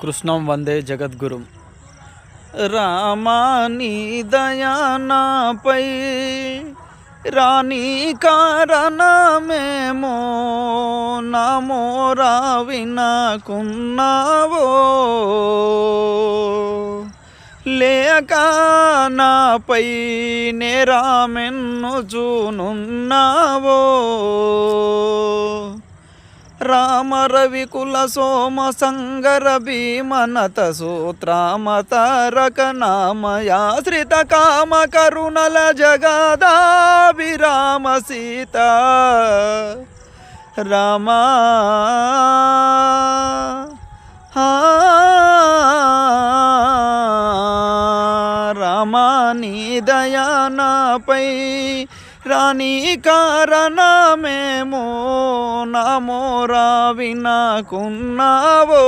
కృష్ణం వందే జగద్గురుం. రామాని దయానాపై రాణి కారణమేమో నమోరా వినకున్నావో లేక నాపై నేరామెన్నుచునున్నావో రామ రవికుల సోమ సంగర భీమనత సూత్రామతారక నామయాశ్రిత కామ కరుణల జగదాభిరామ సీత రామా రామాని దయానాపై రాణి కారణమేమో నమోరా వినకున్నావో